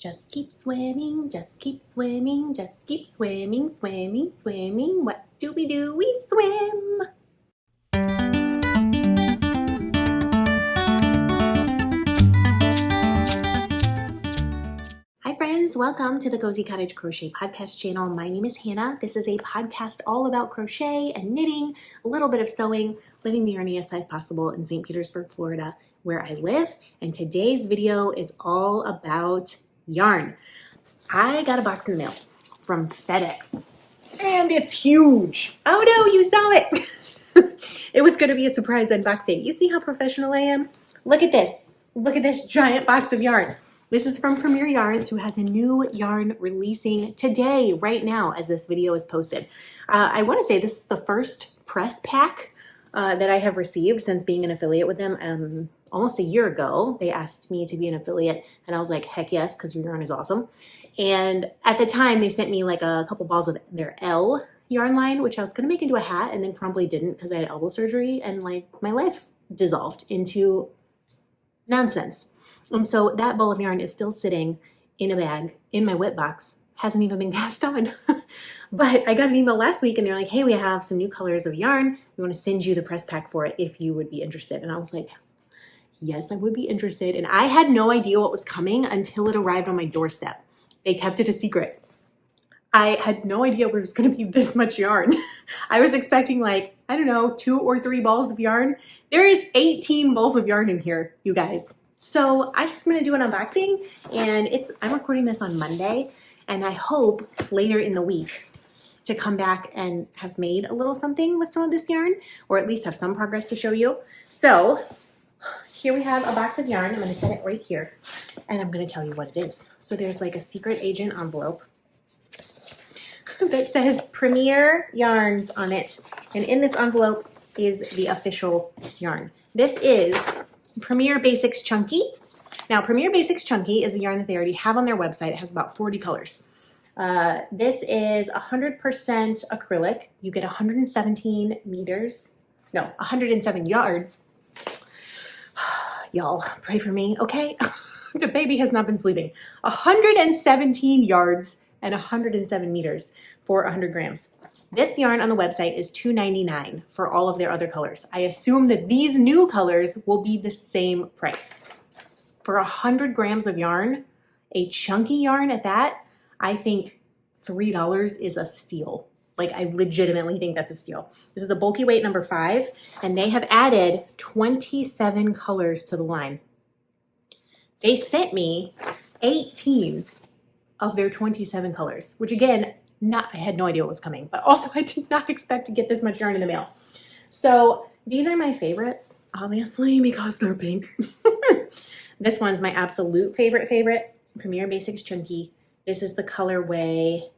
Just keep swimming, just keep swimming, just keep swimming, swimming, swimming. What do? We swim. Hi friends, welcome to the Cozy Cottage Crochet Podcast channel. My name is Hannah. This is a podcast all about crochet and knitting, a little bit of sewing, living the yarniest life possible in St. Petersburg, Florida, where I live. And today's video is all about yarn. I got a box in the mail from FedEx and it's huge. Oh no, you saw it. It was going to be a surprise unboxing. You see how professional I am? Look at this. Look at this giant box of yarn. This is from Premier Yarns, who has a new yarn releasing today, right now, as this video is posted. I want to say this is the first press pack that I have received since being an affiliate with them. Almost a year ago, they asked me to be an affiliate, and I was like, heck yes, because your yarn is awesome. And at the time, they sent me like a couple balls of their L yarn line, which I was going to make into a hat, and then promptly didn't because I had elbow surgery, and like my life dissolved into nonsense. And so that ball of yarn is still sitting in a bag in my whip box. Hasn't even been cast on. But I got an email last week and they're like, hey, we have some new colors of yarn. We want to send you the press pack for it if you would be interested. And I was like, yes, I would be interested. And I had no idea what was coming until it arrived on my doorstep. They kept it a secret. I had no idea it was going to be this much yarn. I was expecting like, I don't know, 2 or 3 balls of yarn. There is 18 balls of yarn in here, you guys. So I'm just going to do an unboxing, and I'm recording this on Monday, and I hope later in the week to come back and have made a little something with some of this yarn, or at least have some progress to show you. So here we have a box of yarn. I'm going to set it right here, and I'm going to tell you what it is. So there's like a secret agent envelope that says Premier Yarns on it, and in this envelope is the official yarn. This is Premier Basix Chunky. Now, Premier Basix Chunky is a yarn that they already have on their website. It has about 40 colors. This is 100% acrylic. You get 117 meters. No, 107 yards. Y'all, pray for me, okay? The baby has not been sleeping. 117 yards and 107 meters for 100 grams. This yarn on the website is $2.99 for all of their other colors. I assume that these new colors will be the same price. For 100 grams of yarn, a chunky yarn at that, I think $3 is a steal. Like, I legitimately think that's a steal. This is a bulky weight number 5, and they have added 27 colors to the line. They sent me 18 of their 27 colors, which again, I had no idea what was coming, but also I did not expect to get this much yarn in the mail. So these are my favorites, obviously, because they're pink. This one's my absolute favorite, Premier Basix Chunky. This is the colorway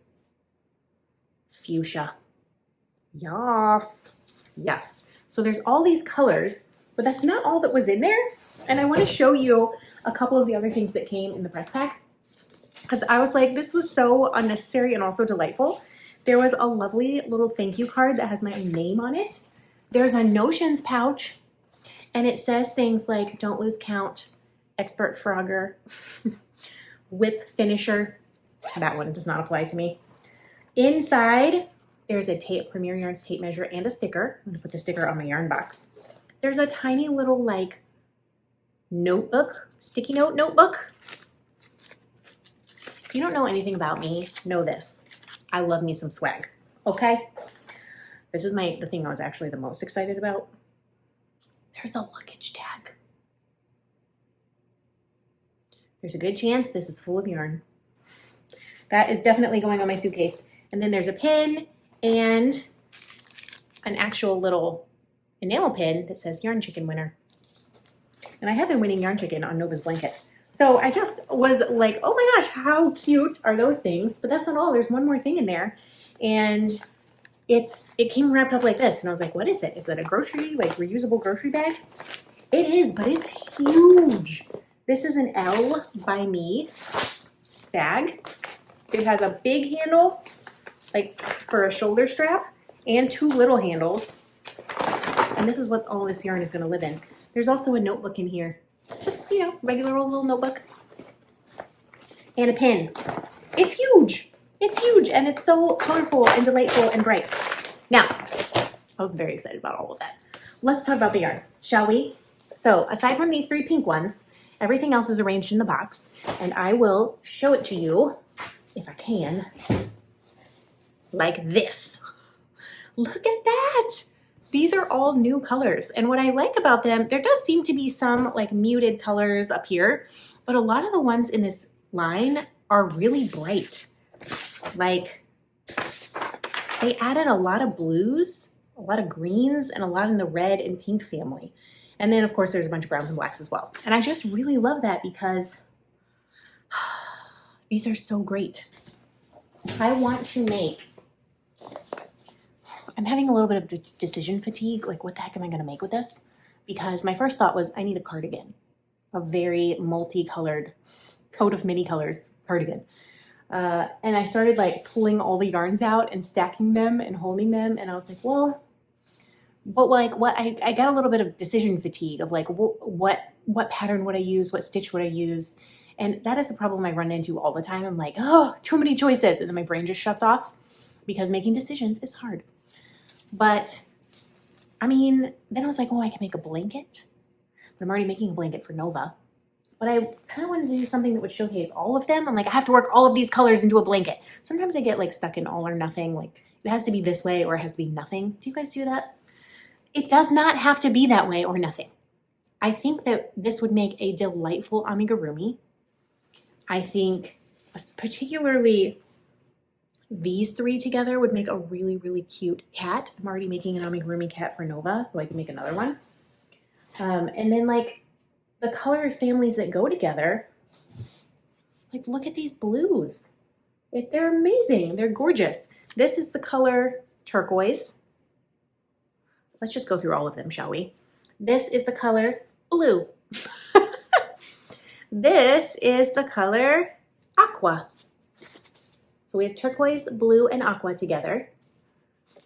Fuchsia. Yes. So there's all these colors, but that's not all that was in there. And I want to show you a couple of the other things that came in the press pack, because I was like, this was so unnecessary and also delightful. There was a lovely little thank you card that has my name on it. There's a notions pouch, and it says things like, don't lose count, expert frogger, whip finisher. That one does not apply to me. Inside, there's a Premier Yarns tape measure and a sticker. I'm gonna put the sticker on my yarn box. There's a tiny little like notebook, sticky note notebook. If you don't know anything about me, know this. I love me some swag, okay? This is the thing I was actually the most excited about. There's a luggage tag. There's a good chance this is full of yarn. That is definitely going on my suitcase. And then there's a pin and an actual little enamel pin that says Yarn Chicken winner. And I have been winning Yarn Chicken on Nova's blanket. So I just was like, oh my gosh, how cute are those things? But that's not all. There's one more thing in there. And it came wrapped up like this. And I was like, what is it? Is it a reusable grocery bag? It is, but it's huge. This is an L by me bag. It has a big handle, like for a shoulder strap, and 2 little handles. And this is what all this yarn is going to live in. There's also a notebook in here. Just, regular old little notebook. and a pin. It's huge. It's huge, and it's so colorful and delightful and bright. Now, I was very excited about all of that. Let's talk about the yarn, shall we? So aside from these 3 pink ones, everything else is arranged in the box, and I will show it to you, if I can, like this. Look at that. These are all new colors, and what I like about them, there does seem to be some like muted colors up here, but a lot of the ones in this line are really bright. Like, they added a lot of blues, a lot of greens, and a lot in the red and pink family. And then, of course, there's a bunch of browns and blacks as well. And I just really love that because these are so great. I want to make, I'm having a little bit of decision fatigue. Like, what the heck am I going to make with this? Because my first thought was I need a cardigan, a very multicolored coat of many colors cardigan. And I started like pulling all the yarns out and stacking them and holding them. And I was like, well, but like what I got a little bit of decision fatigue of like, what pattern would I use? What stitch would I use? And that is a problem I run into all the time. I'm like, oh, too many choices. And then my brain just shuts off because making decisions is hard. But I mean, then I was like, oh, I can make a blanket. But I'm already making a blanket for Nova. But I kind of wanted to do something that would showcase all of them. I'm like, I have to work all of these colors into a blanket. Sometimes I get like stuck in all or nothing. Like it has to be this way or it has to be nothing. Do you guys do that? It does not have to be that way or nothing. I think that this would make a delightful amigurumi. I think particularly these 3 together would make a really, really cute cat. I'm already making an amigurumi cat for Nova, so I can make another one. And then like, the colors families that go together, like look at these blues. They're amazing. They're gorgeous. This is the color turquoise. Let's just go through all of them, shall we? This is the color blue. This is the color aqua. So we have turquoise, blue, and aqua together.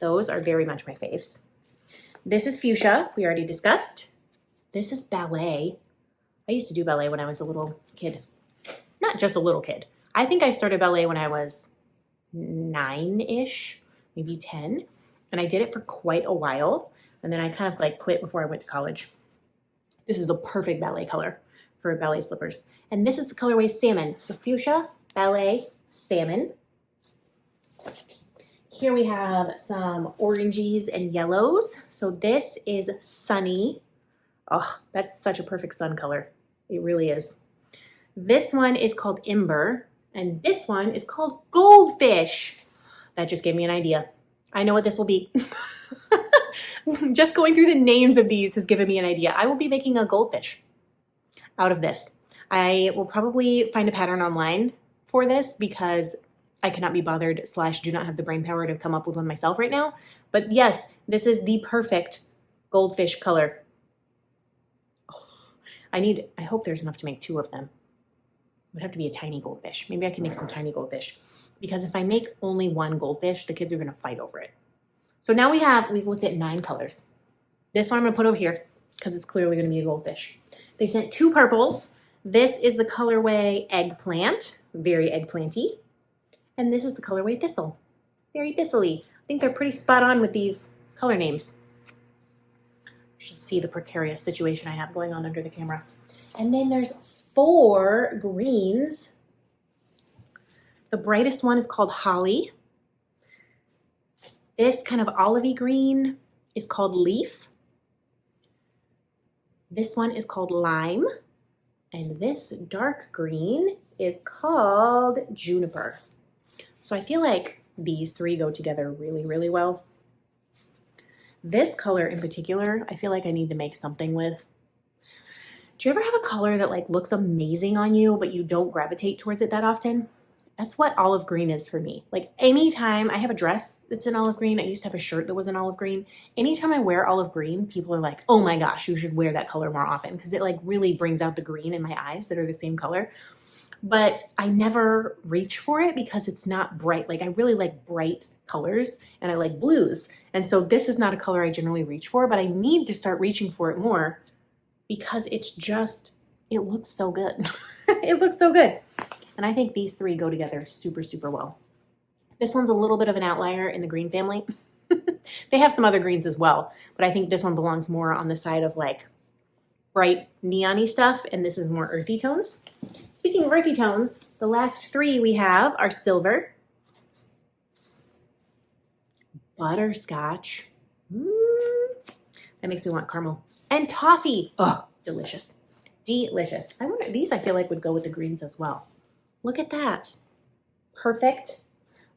Those are very much my faves. This is fuchsia, we already discussed. This is ballet. I used to do ballet when I was a little kid. Not just a little kid. I think I started ballet when I was 9-ish, maybe 10. And I did it for quite a while. And then I kind of like quit before I went to college. This is the perfect ballet color for ballet slippers. And this is the colorway salmon. So fuchsia, ballet, salmon. Here we have some oranges and yellows. So this is sunny. Oh, that's such a perfect sun color. It really is. This one is called Ember, and this one is called Goldfish. That just gave me an idea. I know what this will be. Just going through the names of these has given me an idea. I will be making a goldfish out of this. I will probably find a pattern online for this because I cannot be bothered / do not have the brain power to come up with one myself right now. But yes, this is the perfect goldfish color. I hope there's enough to make 2 of them. It would have to be a tiny goldfish. Maybe I can make some tiny goldfish. Because if I make only 1 goldfish, the kids are going to fight over it. So now we've looked at 9 colors. This one I'm going to put over here because it's clearly going to be a goldfish. They sent 2 purples. This is the colorway Eggplant, very eggplanty. And this is the colorway Thistle, very thistle-y. I think they're pretty spot on with these color names. You should see the precarious situation I have going on under the camera. And then there's 4 greens. The brightest one is called Holly. This kind of olivey green is called Leaf. This one is called Lime. And this dark green is called Juniper. So I feel like these 3 go together really, really well. This color in particular, I feel like I need to make something with. Do you ever have a color that like looks amazing on you, but you don't gravitate towards it that often? That's what olive green is for me. Like anytime I have a dress that's in olive green, I used to have a shirt that was in olive green. Anytime I wear olive green, people are like, oh my gosh, you should wear that color more often because it like really brings out the green in my eyes that are the same color. But I never reach for it because it's not bright. Like I really like bright colors and I like blues. And so this is not a color I generally reach for, but I need to start reaching for it more because it's just, it looks so good. It looks so good. And I think these three go together super, super well. This one's a little bit of an outlier in the green family. They have some other greens as well, but I think this one belongs more on the side of like bright neon-y stuff, and this is more earthy tones. Speaking of earthy tones, the last three we have are silver, butterscotch, that makes me want caramel, and toffee. Oh, delicious. Delicious. I wonder, these I feel like would go with the greens as well. Look at that. Perfect.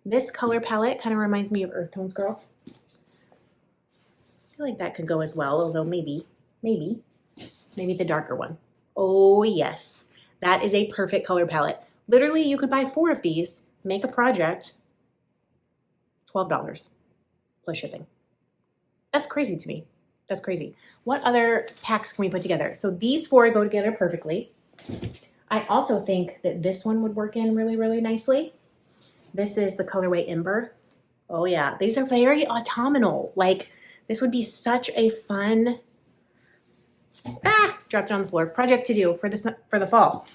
This color palette kind of reminds me of Earth Tones Girl. I feel like that could go as well, although maybe the darker one. Oh yes, that is a perfect color palette. Literally, you could buy 4 of these, make a project, $12 plus shipping. That's crazy to me. That's crazy. What other packs can we put together? So these 4 go together perfectly. I also think that this one would work in really, really nicely. This is the colorway Ember. Oh yeah, these are very autumnal. Like this would be such a fun, dropped it on the floor, project to do for the fall.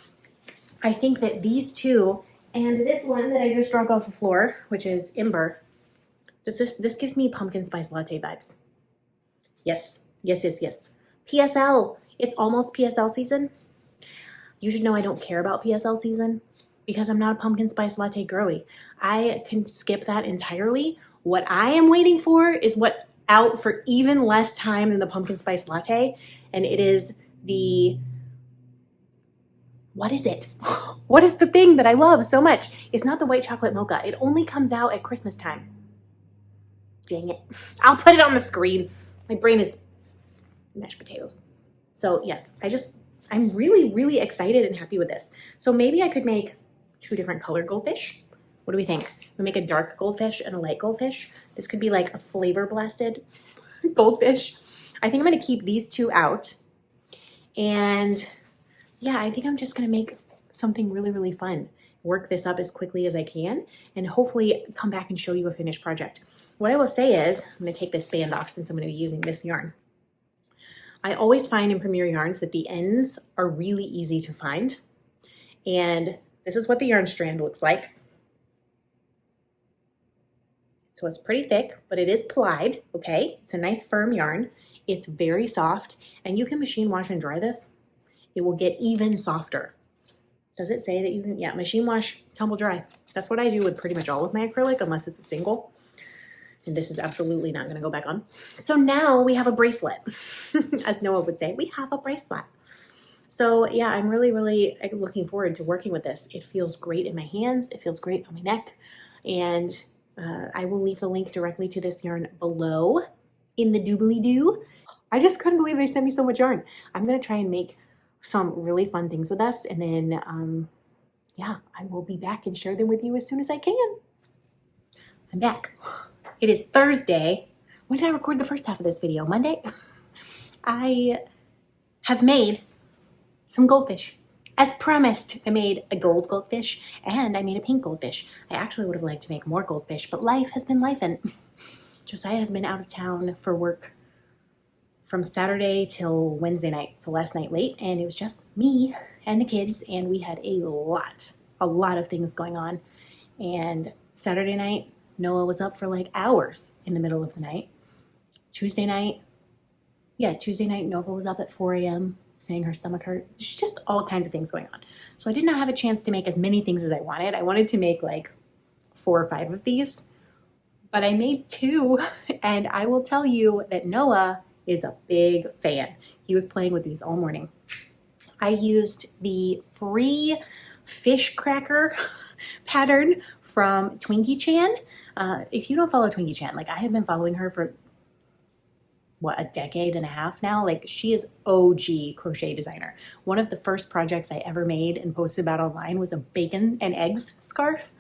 I think that these two and this one that I just dropped off the floor, which is Ember, this gives me pumpkin spice latte vibes. Yes, yes, yes, yes. PSL, it's almost PSL season. You should know I don't care about PSL season because I'm not a pumpkin spice latte girly. I can skip that entirely. What I am waiting for is what's out for even less time than the pumpkin spice latte, and it is the, what is it? What is the thing that I love so much? It's not the white chocolate mocha. It only comes out at Christmas time. Dang it. I'll put it on the screen. My brain is mashed potatoes. So yes, I'm really, really excited and happy with this. So maybe I could make 2 different colored goldfish. What do we think? We make a dark goldfish and a light goldfish. This could be like a flavor blasted goldfish. I think I'm gonna keep these 2 out. And yeah, I think I'm just gonna make something really, really fun. Work this up as quickly as I can and hopefully come back and show you a finished project. What I will say is, I'm gonna take this band off since I'm gonna be using this yarn. I always find in Premier Yarns that the ends are really easy to find. And this is what the yarn strand looks like. So it's pretty thick, but it is plied, okay? It's a nice firm yarn. It's very soft, and you can machine wash and dry this. It will get even softer. Does it say that you can? Yeah, machine wash, tumble dry. That's what I do with pretty much all of my acrylic, unless it's a single. And this is absolutely not gonna go back on. So now we have a bracelet. As Noah would say, we have a bracelet. So yeah, I'm really, really looking forward to working with this. It feels great in my hands. It feels great on my neck. And I will leave the link directly to this yarn below in the doobly-doo. I just couldn't believe they sent me so much yarn. I'm gonna try and make some really fun things with us. And then, yeah, I will be back and share them with you as soon as I can. I'm back. It is Thursday. When did I record the first half of this video? Monday? I have made some goldfish. As promised, I made a gold goldfish and I made a pink goldfish. I actually would have liked to make more goldfish, but life has been lifing. Josiah has been out of town for work from Saturday till Wednesday night, so last night late, and it was just me and the kids, and we had a lot of things going on. And Saturday night, Noah was up for like hours in the middle of the night. Tuesday night, Nova was up at 4 a.m. saying her stomach hurt. There's just all kinds of things going on. So I did not have a chance to make as many things as I wanted. I wanted to make like 4 or 5 of these, but I made 2, and I will tell you that Noah is a big fan. He was playing with these all morning. I used the free fish cracker pattern from Twinkie Chan. If you don't follow Twinkie Chan, like I have been following her for what, a decade and a half now. Like she is OG crochet designer. One of the first projects I ever made and posted about online was a bacon and eggs scarf.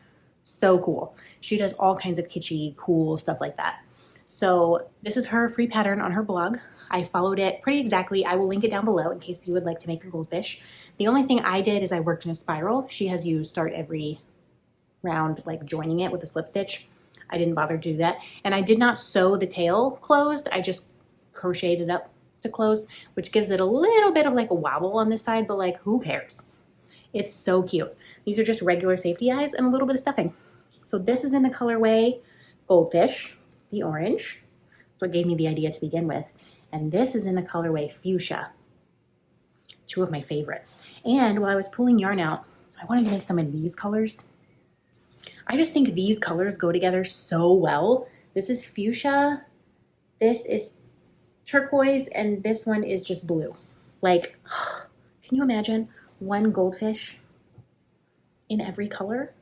So cool. She does all kinds of kitschy, cool stuff like that. So this is her free pattern on her blog. I followed it pretty exactly. I will link it down below in case you would like to make a goldfish. The only thing I did is I worked in a spiral. She has you start every round like joining it with a slip stitch. I didn't bother to do that. And I did not sew the tail closed. I just crocheted it up to close, which gives it a little bit of like a wobble on this side, but like who cares? It's so cute. These are just regular safety eyes and a little bit of stuffing. So this is in the colorway Goldfish, the orange. That's what gave me the idea to begin with. And this is in the colorway Fuchsia, two of my favorites. And while I was pulling yarn out, I wanted to make some in these colors. I just think these colors go together so well. This is fuchsia, this is turquoise, and this one is just blue. Like, can you imagine one goldfish in every color?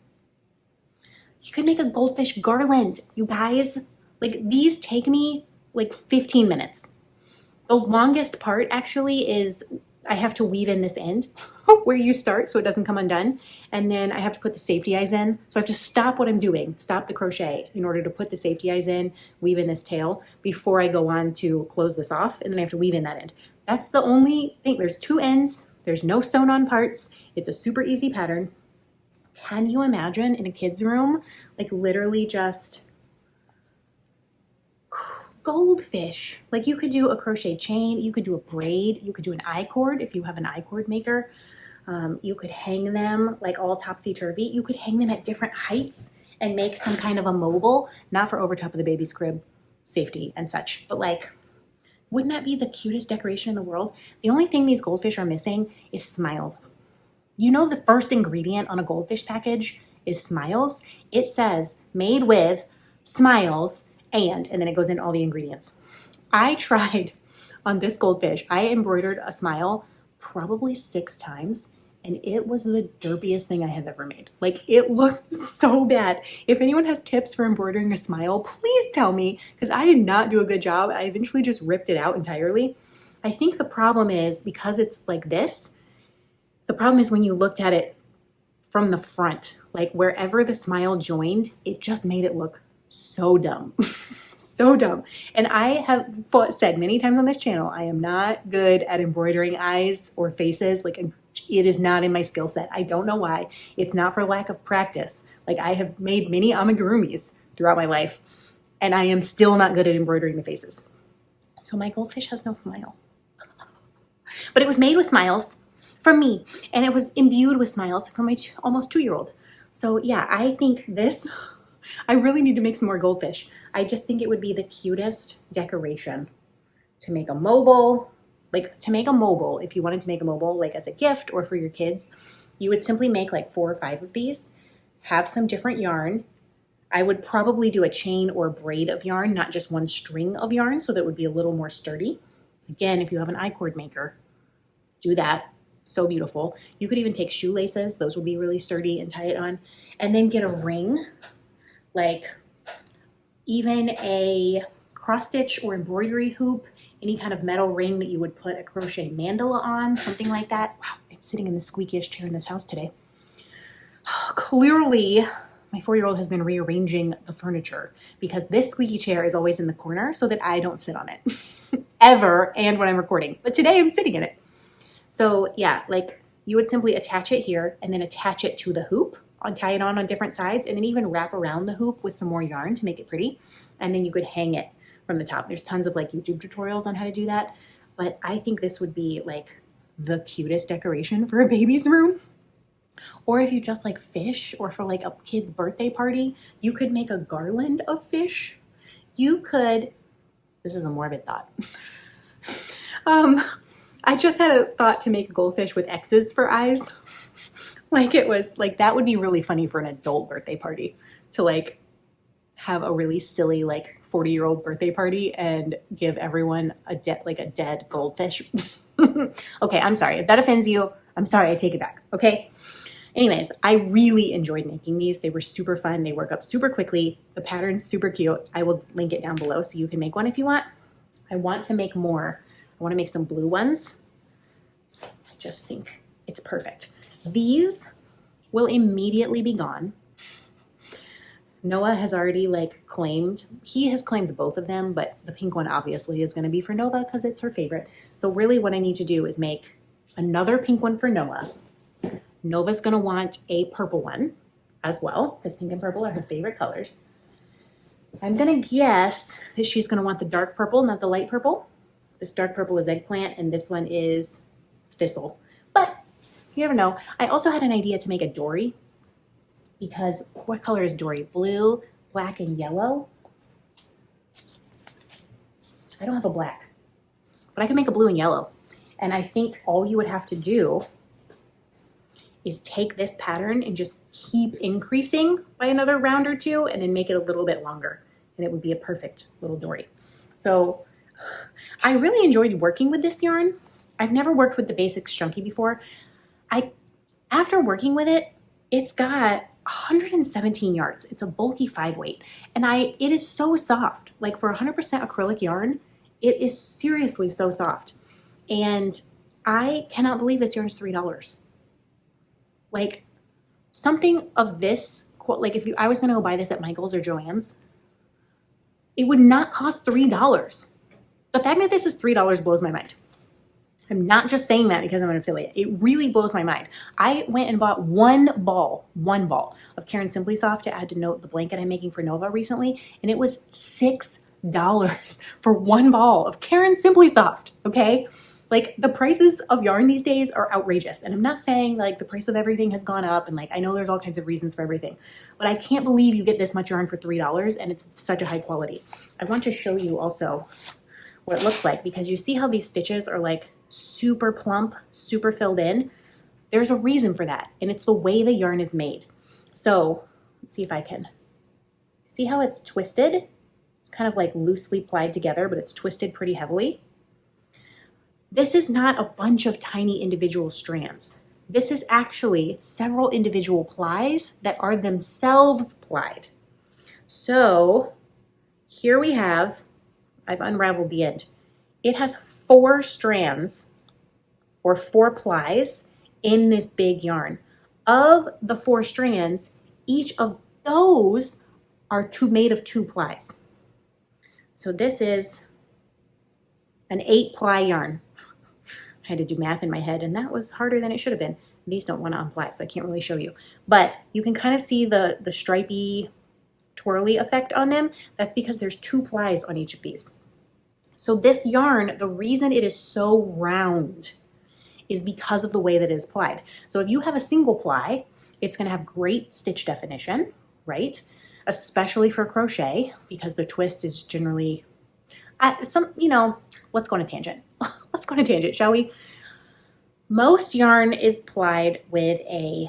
You could make a goldfish garland, you guys. Like, these take me like 15 minutes. The longest part actually is I have to weave in this end where you start so it doesn't come undone. And then I have to put the safety eyes in. So I have to stop what I'm doing, stop the crochet in order to put the safety eyes in, weave in this tail before I go on to close this off. And then I have to weave in that end. That's the only thing. There's two ends. There's no sewn on parts. It's a super easy pattern. Can you imagine in a kid's room, like literally just goldfish? Like, you could do a crochet chain, you could do a braid, you could do an I-cord if you have an I-cord maker. You could hang them like all topsy-turvy. You could hang them at different heights and make some kind of a mobile, not for over top of the baby's crib safety and such, but like, wouldn't that be the cutest decoration in the world? The only thing these goldfish are missing is smiles. You know, the first ingredient on a goldfish package is smiles. It says made with smiles and then it goes in all the ingredients. I tried on this goldfish, I embroidered a smile probably 6 times, and it was the derpiest thing I have ever made. Like, it looked so bad. If anyone has tips for embroidering a smile, please tell me, because I did not do a good job. I eventually just ripped it out entirely. I think the problem is, because it's like this, the problem is when you looked at it from the front, like wherever the smile joined, it just made it look so dumb. So dumb. And I have said many times on this channel, I am not good at embroidering eyes or faces. Like, it is not in my skill set. I don't know why. It's not for lack of practice. Like, I have made many amigurumis throughout my life, and I am still not good at embroidering the faces. So my goldfish has no smile. But it was made with smiles from me, and it was imbued with smiles from my almost 2-year-old. So yeah, I think this, I really need to make some more goldfish. I just think it would be the cutest decoration to make a mobile. Like, to make a mobile, if you wanted to make a mobile, like as a gift or for your kids, you would simply make like 4 or 5 of these, have some different yarn. I would probably do a chain or a braid of yarn, not just one string of yarn, so that would be a little more sturdy. Again, if you have an I-cord maker, do that. So beautiful. You could even take shoelaces. Those would be really sturdy, and tie it on. And then get a ring, like even a cross stitch or embroidery hoop, any kind of metal ring that you would put a crochet mandala on, something like that. Wow, I'm sitting in the squeakiest chair in this house today. Clearly, my 4-year-old has been rearranging the furniture, because this squeaky chair is always in the corner so that I don't sit on it ever, and when I'm recording. But today I'm sitting in it. So yeah, like, you would simply attach it here and then attach it to the hoop, tie it on different sides, and then even wrap around the hoop with some more yarn to make it pretty. And then you could hang it from the top. There's tons of like YouTube tutorials on how to do that. But I think this would be like the cutest decoration for a baby's room. Or if you just like fish, or for like a kid's birthday party, you could make a garland of fish. You could, this is a morbid thought. I just had a thought to make a goldfish with X's for eyes. Like, it was like, that would be really funny for an adult birthday party, to like have a really silly like 40-year-old birthday party and give everyone a dead goldfish. Okay, I'm sorry if that offends you. I'm sorry, I take it back. Okay. Anyways, I really enjoyed making these. They were super fun. They work up super quickly. The pattern's super cute. I will link it down below so you can make one if you want. I want to make more. I want to make some blue ones. I just think it's perfect. These will immediately be gone. Noah has already he has claimed both of them, but the pink one obviously is going to be for Nova because it's her favorite. So really what I need to do is make another pink one for Noah. Nova's going to want a purple one as well, because pink and purple are her favorite colors. I'm going to guess that she's going to want the dark purple, not the light purple. This dark purple is eggplant, and this one is thistle. But You never know. I also had an idea to make a dory because what color is dory? Blue, black, and yellow. I don't have a black, but I can make a blue and yellow. And I think all you would have to do is take this pattern and just keep increasing by another round or two and then make it a little bit longer. And it would be a perfect little dory. So I really enjoyed working with this yarn. I've never worked with the Basix Chunky before. After working with it, it's got 117 yards. It's a bulky 5-weight. And it is so soft. Like for 100% acrylic yarn, it is seriously so soft. And I cannot believe this yarn is $3. Like something of this, like if I was going to go buy this at Michael's or Joann's, it would not cost $3. The fact that this is $3 blows my mind. I'm not just saying that because I'm an affiliate. It really blows my mind. I went and bought one ball of Caron Simply Soft to add to the blanket I'm making for Nova recently, and it was $6 for one ball of Caron Simply Soft, okay? Like the prices of yarn these days are outrageous. And I'm not saying like the price of everything has gone up and like I know there's all kinds of reasons for everything, but I can't believe you get this much yarn for $3 and it's such a high quality. I want to show you also what it looks like because you see how these stitches are like super plump, super filled in. There's a reason for that, and it's the way the yarn is made. So let's see if I can see how it's twisted. It's kind of like loosely plied together, but it's twisted pretty heavily. This is not a bunch of tiny individual strands. This is actually several individual plies that are themselves plied. So here we have, I've unraveled the end. It has 4 strands or 4 plies in this big yarn. Of the 4 strands, each of those are made of 2 plies. So this is an 8-ply yarn. I had to do math in my head, and that was harder than it should have been. These don't want to unply, so I can't really show you. But you can kind of see the stripy, twirly effect on them. That's because there's 2 plies on each of these. So this yarn, the reason it is so round is because of the way that it is plied. So if you have a single ply, it's going to have great stitch definition, right? Especially for crochet, because the twist is generally, let's go on a tangent. Let's go on a tangent, shall we? Most yarn is plied with a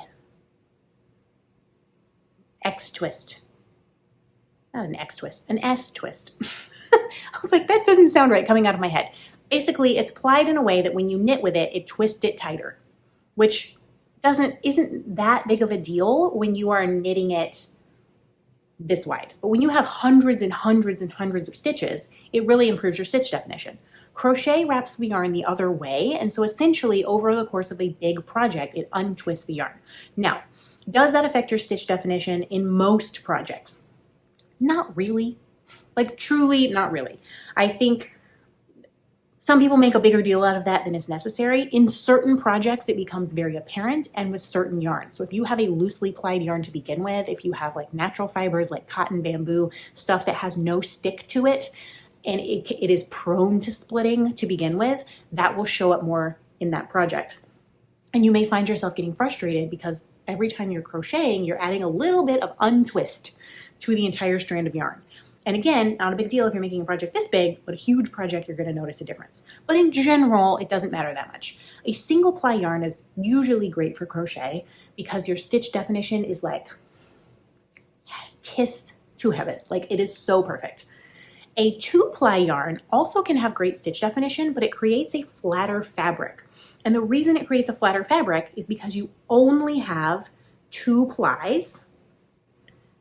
X twist. Not an X twist, an S twist. I was like, that doesn't sound right coming out of my head. Basically, it's plied in a way that when you knit with it, it twists it tighter, which isn't that big of a deal when you are knitting it this wide. But when you have hundreds and hundreds and hundreds of stitches, it really improves your stitch definition. Crochet wraps the yarn the other way, and so essentially over the course of a big project, it untwists the yarn. Now, does that affect your stitch definition in most projects? Not really. Like truly, not really. I think some people make a bigger deal out of that than is necessary. In certain projects, it becomes very apparent, and with certain yarns. So if you have a loosely plied yarn to begin with, if you have like natural fibers like cotton, bamboo, stuff that has no stick to it, and it is prone to splitting to begin with, that will show up more in that project. And you may find yourself getting frustrated because every time you're crocheting, you're adding a little bit of untwist to the entire strand of yarn. And again, not a big deal if you're making a project this big, but a huge project, you're going to notice a difference. But in general, it doesn't matter that much. A single ply yarn is usually great for crochet because your stitch definition is like kiss to heaven. Like it is so perfect. A 2-ply yarn also can have great stitch definition, but it creates a flatter fabric. And the reason it creates a flatter fabric is because you only have 2 plies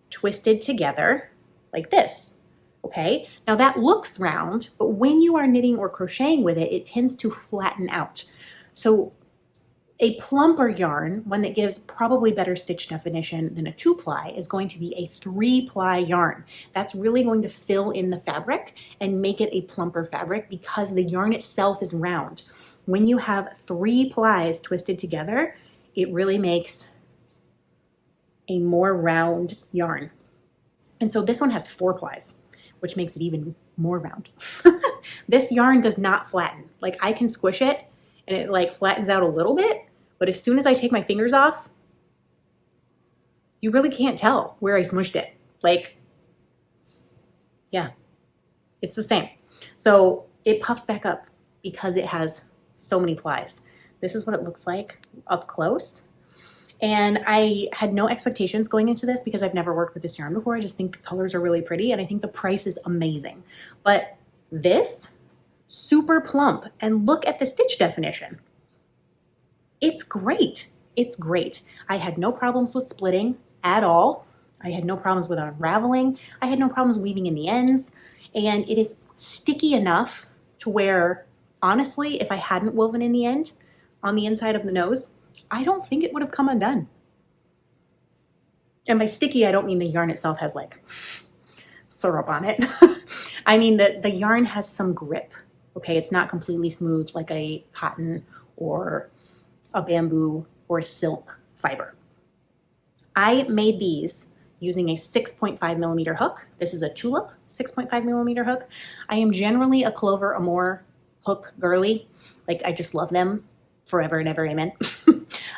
twisted together like this. Okay, now that looks round, but when you are knitting or crocheting with it, it tends to flatten out. So a plumper yarn, one that gives probably better stitch definition than a 2-ply, is going to be a 3-ply yarn. That's really going to fill in the fabric and make it a plumper fabric because the yarn itself is round. When you have 3 plies twisted together, it really makes a more round yarn. And so this one has 4 plies, which makes it even more round. This yarn does not flatten. Like I can squish it and it like flattens out a little bit, But as soon as I take my fingers off, you really can't tell where I smushed it. Like, yeah, it's the same. So it puffs back up because it has so many plies. This is what it looks like up close. And I had no expectations going into this because I've never worked with this yarn before. I just think the colors are really pretty and I think the price is amazing. But this, super plump, and look at the stitch definition. It's great. It's great. I had no problems with splitting at all. I had no problems with unraveling. I had no problems weaving in the ends. And it is sticky enough to where, honestly, if I hadn't woven in the end, on the inside of the nose, I don't think it would have come undone. And by sticky, I don't mean the yarn itself has like syrup on it. I mean that the yarn has some grip. Okay, it's not completely smooth like a cotton or a bamboo or a silk fiber. I made these using a 6.5 millimeter hook. This is a tulip 6.5 millimeter hook. I am generally a Clover Amore hook girly. Like, I just love them forever and ever, amen.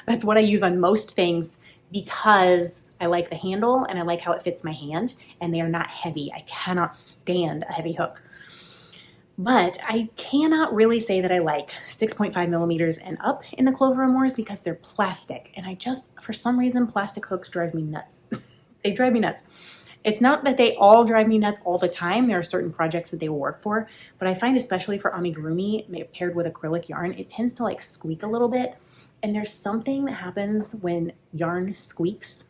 That's what I use on most things because I like the handle and I like how it fits my hand, and they are not heavy. I cannot stand a heavy hook. But I cannot really say that I like 6.5 millimeters and up in the Clover Amores because they're plastic. And I just, for some reason, plastic hooks drive me nuts. They drive me nuts. It's not that they all drive me nuts all the time. There are certain projects that they will work for, but I find especially for amigurumi paired with acrylic yarn, it tends to like squeak a little bit. And there's something that happens when yarn squeaks.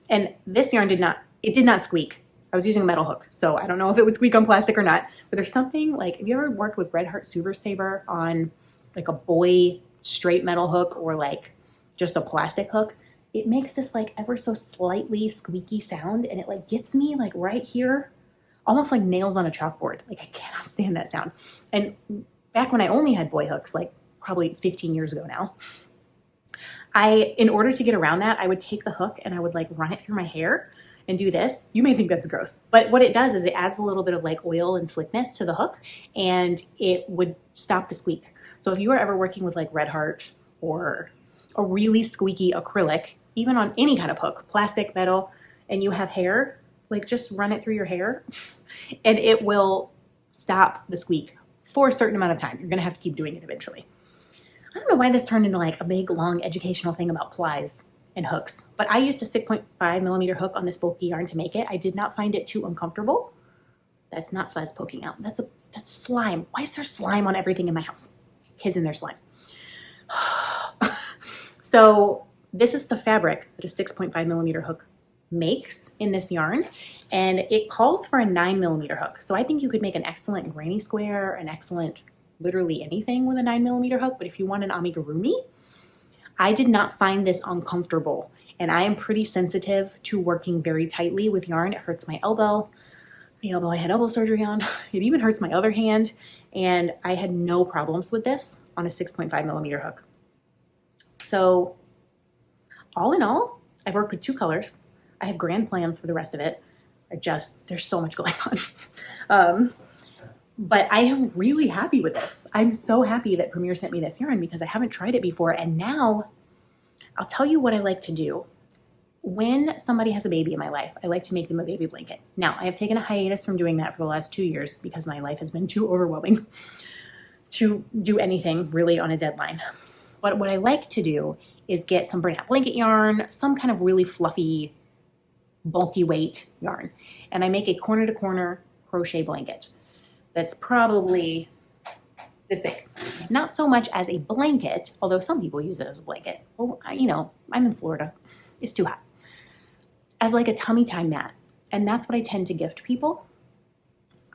And this yarn did not squeak. I was using a metal hook, so I don't know if it would squeak on plastic or not, but there's something like, have you ever worked with Red Heart Super Saber on like a boy straight metal hook or like just a plastic hook? It makes this like ever so slightly squeaky sound, and it like gets me like right here, almost like nails on a chalkboard. Like, I cannot stand that sound. And back when I only had boy hooks, like probably 15 years ago now, in order to get around that, I would take the hook and I would like run it through my hair and do this. You may think that's gross, but what it does is it adds a little bit of like oil and slickness to the hook, and it would stop the squeak. So if you are ever working with like Red Heart or a really squeaky acrylic, even on any kind of hook, plastic, metal, and you have hair, like just run it through your hair and it will stop the squeak for a certain amount of time. You're gonna have to keep doing it eventually. I don't know why this turned into like a big, long educational thing about plies and hooks, but I used a 6.5 millimeter hook on this bulky yarn to make it. I did not find it too uncomfortable. That's not fuzz poking out. That's slime. Why is there slime on everything in my house? Kids and their slime. So this is the fabric that a 6.5 millimeter hook makes in this yarn, and it calls for a 9 millimeter hook. So I think you could make an excellent granny square, an excellent literally anything with a 9 millimeter hook. But if you want an amigurumi, I did not find this uncomfortable, and I am pretty sensitive to working very tightly with yarn. It hurts my elbow. The elbow I had elbow surgery on. It even hurts my other hand, and I had no problems with this on a 6.5 millimeter hook. So all in all, I've worked with 2 colors. I have grand plans for the rest of it. There's so much going on. But I am really happy with this. I'm so happy that Premier sent me this yarn because I haven't tried it before. And now I'll tell you what I like to do. When somebody has a baby in my life, I like to make them a baby blanket. Now, I have taken a hiatus from doing that for the last 2 years because my life has been too overwhelming to do anything really on a deadline. But what I like to do is get some burnout blanket yarn, some kind of really fluffy, bulky weight yarn. And I make a corner to corner crochet blanket that's probably this big. Not so much as a blanket, although some people use it as a blanket. Oh, I'm in Florida. It's too hot. As like a tummy time mat. And that's what I tend to gift people.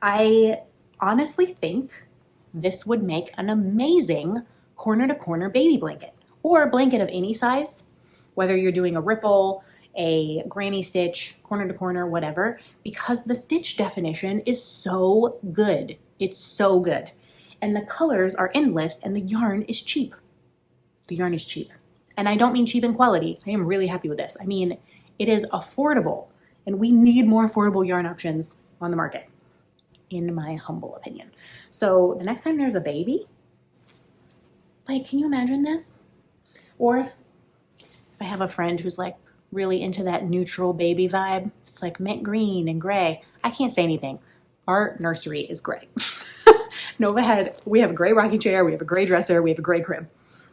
I honestly think this would make an amazing corner to corner baby blanket, or a blanket of any size, whether you're doing a ripple, a granny stitch, corner to corner, whatever, because the stitch definition is so good. It's so good. And the colors are endless, and the yarn is cheap. The yarn is cheap. And I don't mean cheap in quality. I am really happy with this. I mean, it is affordable, and we need more affordable yarn options on the market, in my humble opinion. So the next time there's a baby, like, can you imagine this? Or if I have a friend who's like really into that neutral baby vibe, it's like mint green and gray. I can't say anything. Our nursery is gray. We have a gray rocking chair, we have a gray dresser, we have a gray crib.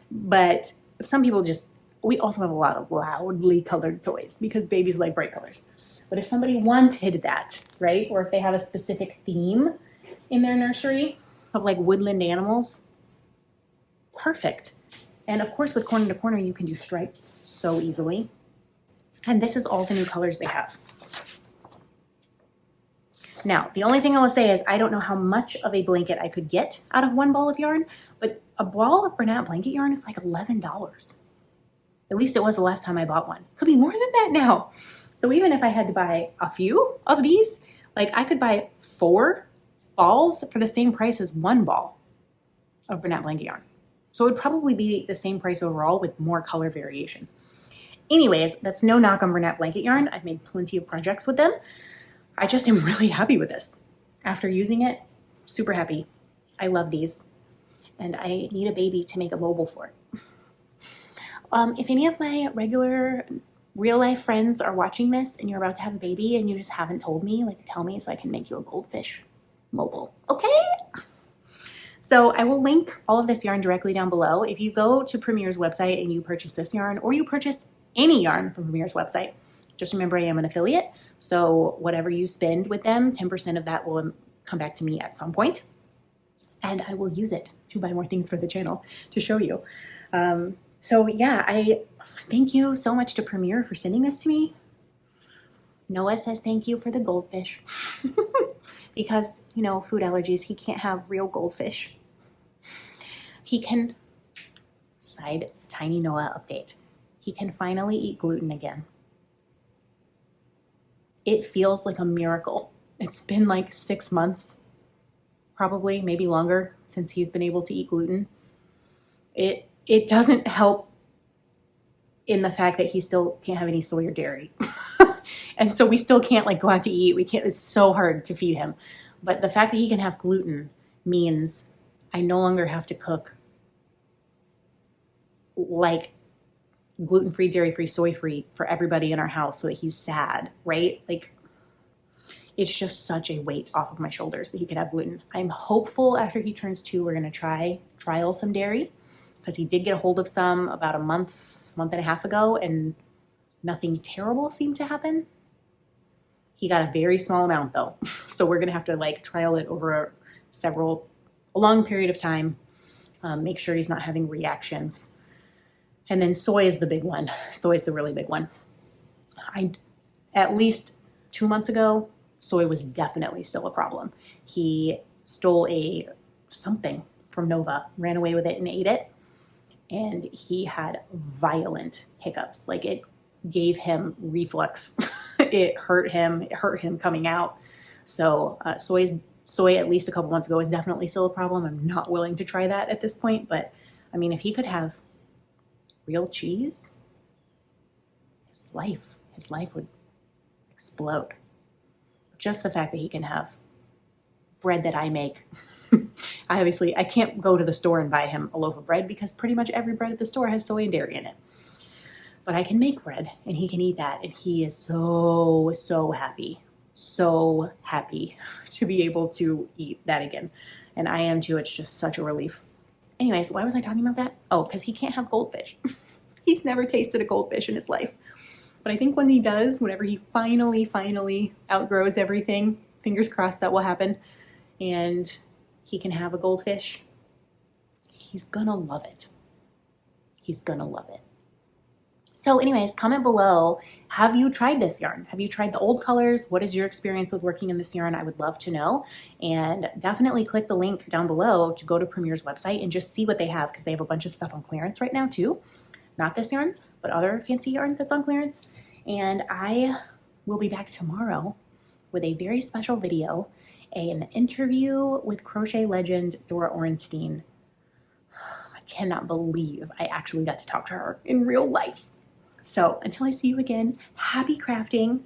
But some people we also have a lot of loudly colored toys because babies like bright colors. But if somebody wanted that, right? Or if they have a specific theme in their nursery of like woodland animals, perfect. And of course, with corner to corner, you can do stripes so easily. And this is all the new colors they have. Now, the only thing I will say is I don't know how much of a blanket I could get out of one ball of yarn, but a ball of Bernat blanket yarn is like $11. At least it was the last time I bought one. Could be more than that now. So even if I had to buy a few of these, like I could buy 4 balls for the same price as 1 ball of Bernat blanket yarn. So it would probably be the same price overall with more color variation. Anyways, that's no knock on Bernat blanket yarn. I've made plenty of projects with them. I just am really happy with this. After using it, super happy. I love these. And I need a baby to make a mobile for it. If any of my regular real life friends are watching this and you're about to have a baby and you just haven't told me, like tell me so I can make you a goldfish mobile, okay? So I will link all of this yarn directly down below. If you go to Premier's website and you purchase this yarn or you purchase any yarn from Premier's website, just remember I am an affiliate. So whatever you spend with them, 10% of that will come back to me at some point. And I will use it to buy more things for the channel to show you. So yeah, I thank you so much to Premier for sending this to me. Noah says thank you for the goldfish. Because, you know, food allergies, he can't have real goldfish. He can, side tiny Noah update, he can finally eat gluten again. It feels like a miracle. It's been like 6 months, probably, maybe longer, since he's been able to eat gluten. It doesn't help in the fact that he still can't have any soy or dairy. And so we still can't like go out to eat. It's so hard to feed him. But the fact that he can have gluten means I no longer have to cook like gluten-free, dairy-free, soy-free for everybody in our house so that he's sad, right? Like it's just such a weight off of my shoulders that he can have gluten. I'm hopeful after he turns 2, we're going to trial some dairy, because he did get a hold of some about a month and a half ago, and nothing terrible seemed to happen. He got a very small amount though. So we're going to have to like trial it over a long period of time. Make sure he's not having reactions. And then soy is the big one. Soy is the really big one. At least 2 months ago, soy was definitely still a problem. He stole something from Nova, ran away with it and ate it. And he had violent hiccups. Like it gave him reflux. It hurt him coming out. So soy at least a couple months ago is definitely still a problem. I'm not willing to try that at this point. But I mean, if he could have real cheese, his life would explode. Just the fact that he can have bread that I make. I can't go to the store and buy him a loaf of bread because pretty much every bread at the store has soy and dairy in it. But I can make bread and he can eat that, and he is so happy to be able to eat that again. And I am too. It's just such a relief. Anyways, why was I talking about that? Oh, because he can't have goldfish. He's never tasted a goldfish in his life. But I think when he does, whenever he finally outgrows everything, fingers crossed that will happen, and he can have a goldfish, he's gonna love it. He's gonna love it. So anyways, comment below, have you tried this yarn? Have you tried the old colors? What is your experience with working in this yarn? I would love to know. And definitely click the link down below to go to Premier's website and just see what they have, because they have a bunch of stuff on clearance right now too. Not this yarn, but other fancy yarn that's on clearance. And I will be back tomorrow with a very special video, an interview with crochet legend Dora Orenstein. I cannot believe I actually got to talk to her in real life. So until I see you again, happy crafting,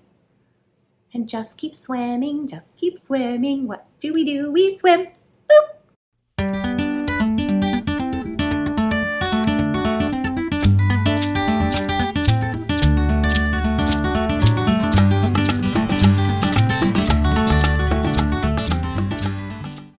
and just keep swimming, just keep swimming. What do? We swim.